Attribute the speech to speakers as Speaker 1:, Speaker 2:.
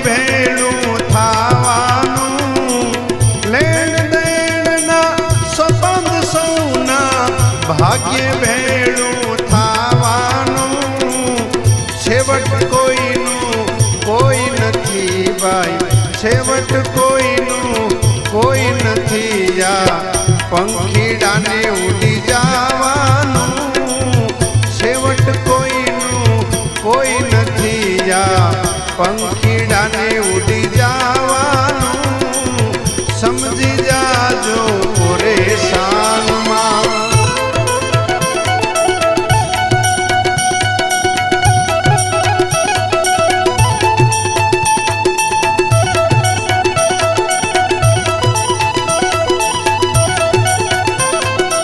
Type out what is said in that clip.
Speaker 1: ભેળું થાવાનું લેણ દેણના સંબંધ સૌના ભાગ્ય ભેળું થાવાનું છેવટ કોઈનું કોઈ નથી ભાઈ છેવટ કોઈનું કોઈ નથી આ પંખીડાને ઉડી